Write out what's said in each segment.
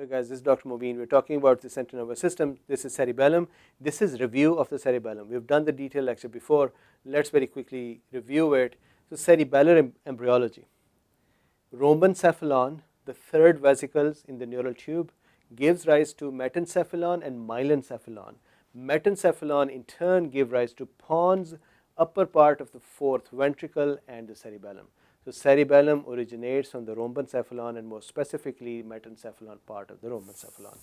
Hi guys, this is Dr. Mobeen. We're talking about the central nervous system. This is cerebellum. This is review of the cerebellum. We've done the detailed lecture before. Let's very quickly review it. So cerebellar embryology. Rhombencephalon, the third vesicles in the neural tube, gives rise to metencephalon and myelencephalon. Metencephalon in turn give rise to pons, upper part of the fourth ventricle and the cerebellum. So cerebellum originates from the rhombencephalon and more specifically metencephalon part of the rhombencephalon.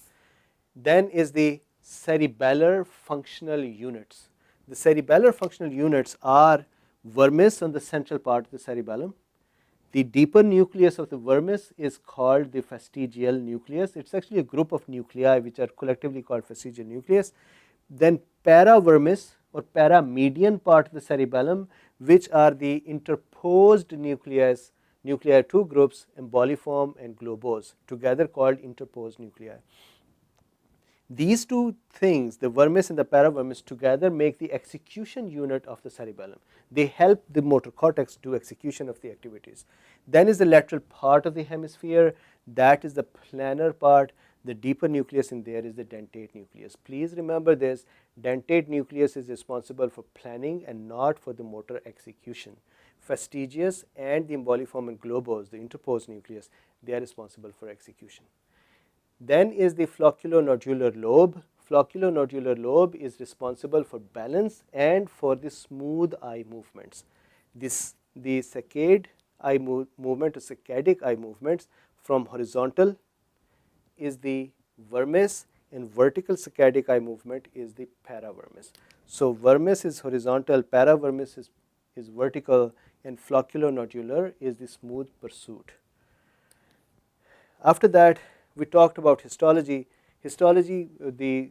Then is the cerebellar functional units. The cerebellar functional units are vermis on the central part of the cerebellum. The deeper nucleus of the vermis is called the fastigial nucleus. It's actually a group of nuclei which are collectively called fastigial nucleus. Then paravermis or paramedian part of the cerebellum, which are the interposed nuclei, two groups, emboliform and globose, together called interposed nuclei. These two things, the vermis and the paravermis, together make the execution unit of the cerebellum. They help the motor cortex do execution of the activities. Then is the lateral part of the hemisphere, that is the planar part. The deeper nucleus in there is the dentate nucleus. Please remember this, dentate nucleus is responsible for planning and not for the motor execution. Fastigious and the emboliform and globose, the interposed nucleus, they are responsible for execution. Then is the flocculonodular lobe. Flocculonodular lobe is responsible for balance and for the smooth eye movements. The saccade eye movement or saccadic eye movements from horizontal is the vermis and vertical saccadic eye movement is the paravermis. So vermis is horizontal, paravermis is vertical, and flocculonodular is the smooth pursuit. After that, we talked about histology. Histology, the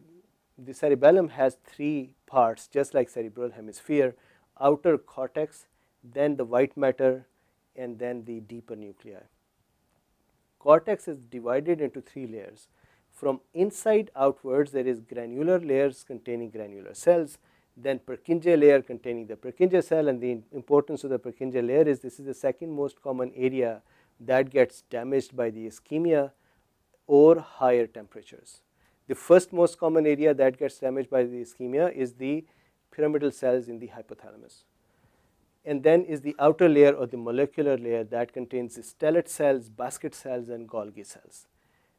cerebellum has three parts, just like cerebral hemisphere: outer cortex, then the white matter, and then the deeper nuclei. Cortex is divided into three layers. From inside outwards, there is granular layers containing granular cells, then Purkinje layer containing the Purkinje cell, and the importance of the Purkinje layer is this is the second most common area that gets damaged by the ischemia or higher temperatures. The first most common area that gets damaged by the ischemia is the pyramidal cells in the hypothalamus. And then is the outer layer or the molecular layer that contains the stellate cells, basket cells, and Golgi cells.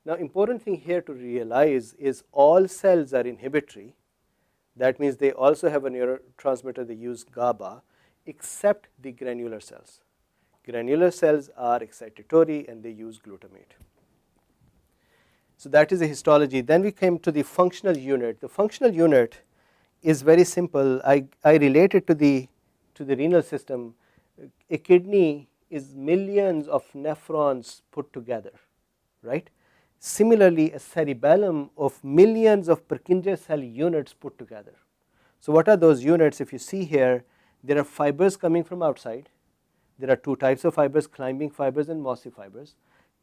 Now, important thing here to realize is all cells are inhibitory. That means they also have a neurotransmitter, they use GABA, except the granular cells. Granular cells are excitatory and they use glutamate. So that is the histology. Then we came to the functional unit. The functional unit is very simple. I relate it to the renal system. A kidney is millions of nephrons put together, right? Similarly, a cerebellum of millions of Purkinje cell units put together. So what are those units? If you see here, there are fibers coming from outside. There are two types of fibers, climbing fibers and mossy fibers.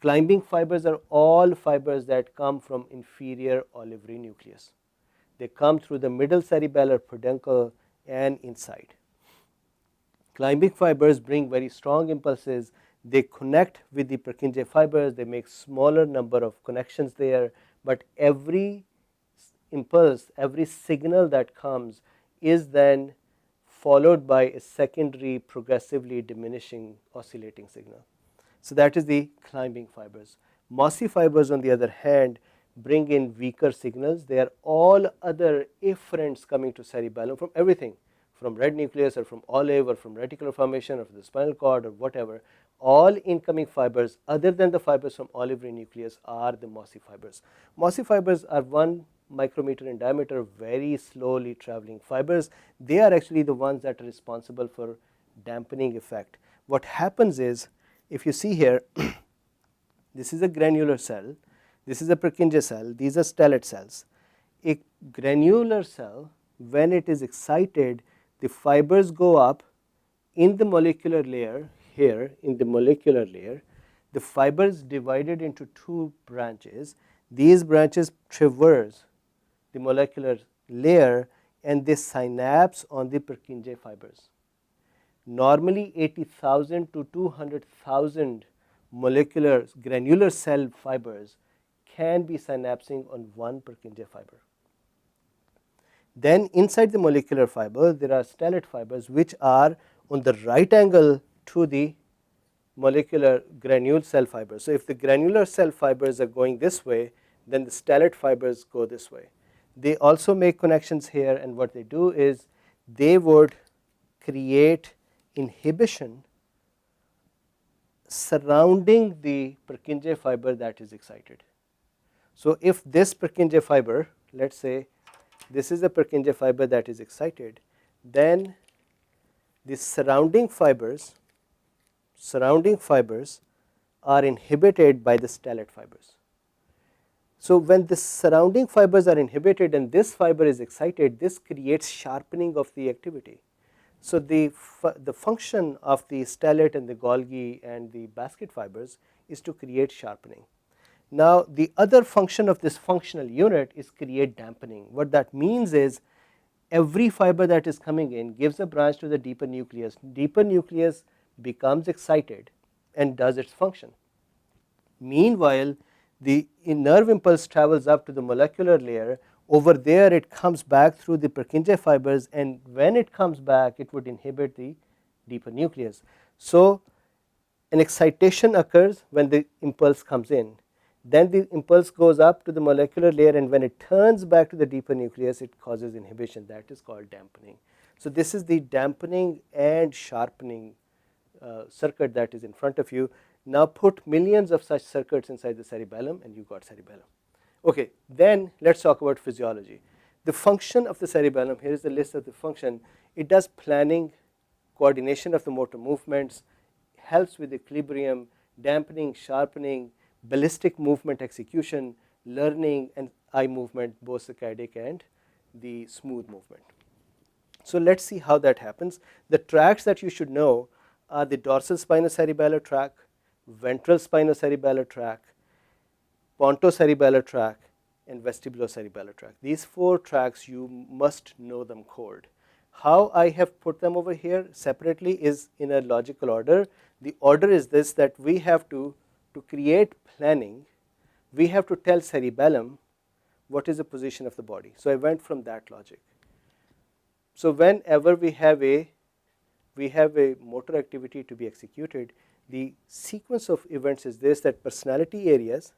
Climbing fibers are all fibers that come from inferior olivary nucleus. They come through the middle cerebellar peduncle and inside. Climbing fibers bring very strong impulses. They connect with the Purkinje fibers. They make smaller number of connections there, but every impulse, every signal that comes is then followed by a secondary progressively diminishing oscillating signal. So that is the climbing fibers. Mossy fibers, on the other hand, bring in weaker signals. They are all other afferents coming to cerebellum from everything, from red nucleus or from olive or from reticular formation or from the spinal cord or whatever. All incoming fibers other than the fibers from olivary nucleus are the mossy fibers. Mossy fibers are 1 micrometer in diameter, very slowly traveling fibers. They are actually the ones that are responsible for dampening effect. What happens is, if you see here, this is a granular cell, this is a Purkinje cell, these are stellate cells. A granular cell, when it is excited, the fibers go up in the molecular layer. Here in the molecular layer, the fibers divided into two branches. These branches traverse the molecular layer and they synapse on the Purkinje fibers. Normally 80,000 to 200,000 molecular granular cell fibers can be synapsing on one Purkinje fiber. Then inside the molecular fiber, there are stellate fibers which are on the right angle to the molecular granule cell fibers. So if the granular cell fibers are going this way, then the stellate fibers go this way. They also make connections here, and what they do is they would create inhibition surrounding the Purkinje fiber that is excited. So if this Purkinje fiber, let's say this is a Purkinje fiber that is excited, then the surrounding fibers are inhibited by the stellate fibers. So when the surrounding fibers are inhibited and this fiber is excited, this creates sharpening of the activity. So the function of the stellate and the Golgi and the basket fibers is to create sharpening. Now the other function of this functional unit is create dampening. What that means is every fiber that is coming in gives a branch to the deeper nucleus. Deeper nucleus becomes excited and does its function. Meanwhile, the nerve impulse travels up to the molecular layer. Over there it comes back through the Purkinje fibers, and when it comes back it would inhibit the deeper nucleus. So an excitation occurs when the impulse comes in, then the impulse goes up to the molecular layer, and when it turns back to the deeper nucleus it causes inhibition. That is called dampening. So this is the dampening and sharpening circuit that is in front of you. Now put millions of such circuits inside the cerebellum and you got cerebellum. Okay, then let's talk about physiology. The function of the cerebellum, here is the list of the function. It does planning, coordination of the motor movements, helps with equilibrium, dampening, sharpening, ballistic movement execution, learning, and eye movement, both saccadic and the smooth movement. So let's see how that happens. The tracts that you should know are the dorsal spinocerebellar tract, ventral spinocerebellar tract, pontocerebellar tract, and vestibulocerebellar tract. These four tracts you must know them cold. How I have put them over here separately is in a logical order. The order is this, that we have to create planning, we have to tell cerebellum what is the position of the body. So I went from that logic. So whenever we have a motor activity to be executed, the sequence of events is this, that personality areas,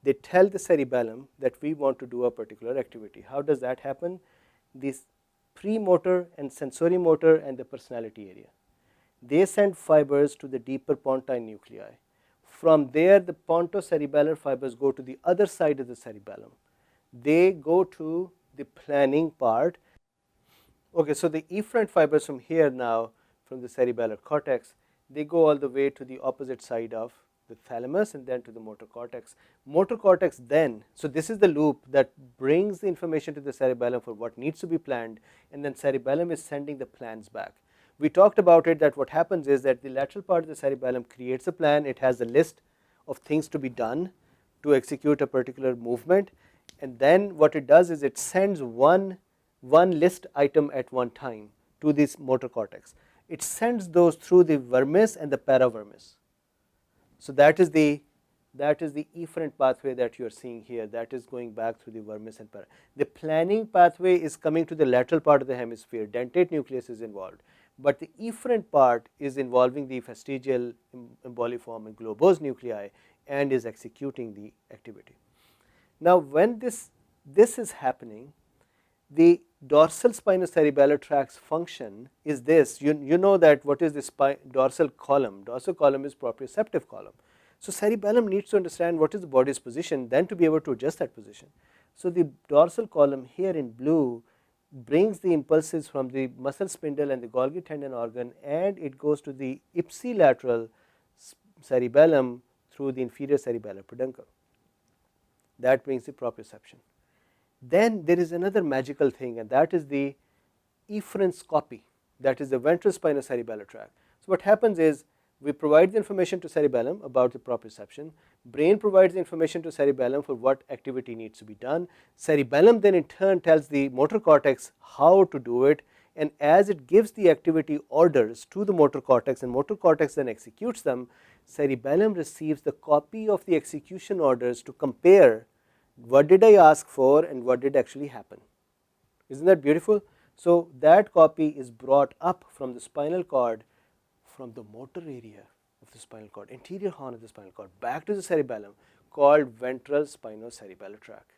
they tell the cerebellum that we want to do a particular activity. How does that happen? This premotor and sensorimotor and the personality area, they send fibers to the deeper pontine nuclei. From there the pontocerebellar fibers go to the other side of the cerebellum. They go to the planning part. Okay, so the efferent fibers from here now, from the cerebellar cortex, they go all the way to the opposite side of the thalamus and then to the motor cortex. Motor cortex then, so this is the loop that brings the information to the cerebellum for what needs to be planned, and then cerebellum is sending the plans back. We talked about it, that what happens is that the lateral part of the cerebellum creates a plan. It has a list of things to be done to execute a particular movement, and then what it does is it sends one list item at one time to this motor cortex. It sends those through the vermis and the paravermis. So that is the efferent pathway that you are seeing here, that is going back through the vermis and para. The planning pathway is coming to the lateral part of the hemisphere, dentate nucleus is involved, but the efferent part is involving the fastigial, emboliform and globose nuclei and is executing the activity. Now when this is happening, the dorsal spinocerebellar tract's function is this. You know that what is the dorsal column? Dorsal column is proprioceptive column. So cerebellum needs to understand what is the body's position, then to be able to adjust that position. So the dorsal column here in blue brings the impulses from the muscle spindle and the Golgi tendon organ, and it goes to the ipsilateral cerebellum through the inferior cerebellar peduncle. That brings the proprioception. Then there is another magical thing, and that is the efferentoscopy, that is the ventral spinocerebellar tract. So what happens is we provide the information to cerebellum about the proprioception, brain provides the information to cerebellum for what activity needs to be done, cerebellum then in turn tells the motor cortex how to do it, and as it gives the activity orders to the motor cortex and motor cortex then executes them, cerebellum receives the copy of the execution orders to compare what did I ask for and what did actually happen. Isn't that beautiful? So that copy is brought up from the spinal cord, from the motor area of the spinal cord, anterior horn of the spinal cord, back to the cerebellum, called ventral spinocerebellar tract.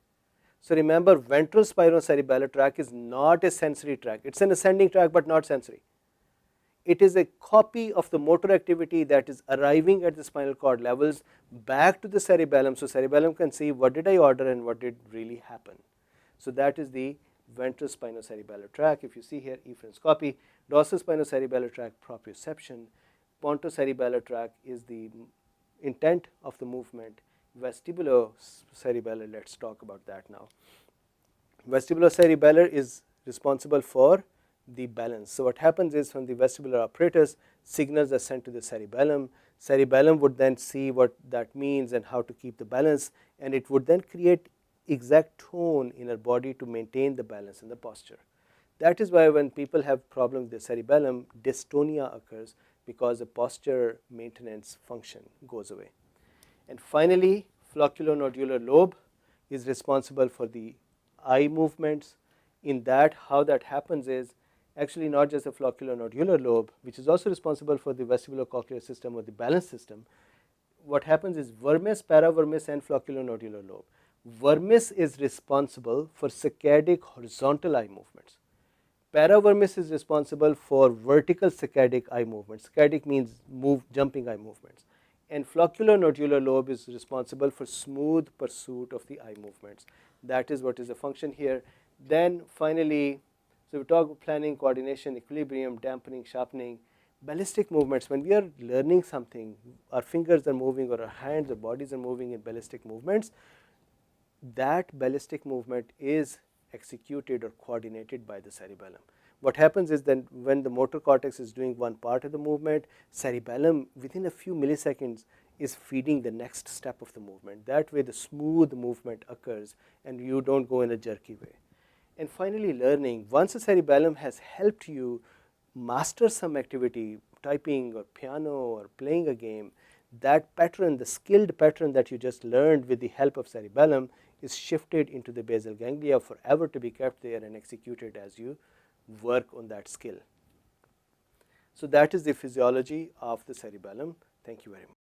So remember, ventral spinocerebellar tract is not a sensory tract. It's an ascending tract but not sensory. It is a copy of the motor activity that is arriving at the spinal cord levels back to the cerebellum, so cerebellum can see what did I order and what did really happen. So that is the ventral spinocerebellar tract. If you see here, efferent's copy, dorsal spinocerebellar tract, proprioception, pontocerebellar tract is the intent of the movement, vestibulocerebellar, let's talk about that now. Vestibulocerebellar is responsible for the balance. So what happens is, from the vestibular apparatus, signals are sent to the cerebellum. Cerebellum would then see what that means and how to keep the balance, and it would then create exact tone in our body to maintain the balance and the posture. That is why when people have problem with the cerebellum, dystonia occurs, because the posture maintenance function goes away. And finally, flocculonodular lobe is responsible for the eye movements. In that, how that happens is actually not just the flocculonodular lobe, which is also responsible for the vestibulocochlear system or the balance system. What happens is vermis, paravermis, and flocculonodular lobe. Vermis is responsible for saccadic horizontal eye movements. Paravermis is responsible for vertical saccadic eye movements. Saccadic means jumping eye movements. And flocculonodular lobe is responsible for smooth pursuit of the eye movements. That is what is the function here. Then finally, so we talk about planning, coordination, equilibrium, dampening, sharpening, ballistic movements. When we are learning something, our fingers are moving or our hands or bodies are moving in ballistic movements. That ballistic movement is executed or coordinated by the cerebellum. What happens is then when the motor cortex is doing one part of the movement, cerebellum within a few milliseconds is feeding the next step of the movement. That way the smooth movement occurs and you don't go in a jerky way. And finally, learning. Once the cerebellum has helped you master some activity, typing or piano or playing a game, that pattern, the skilled pattern that you just learned with the help of cerebellum, is shifted into the basal ganglia forever to be kept there and executed as you work on that skill. So that is the physiology of the cerebellum. Thank you very much.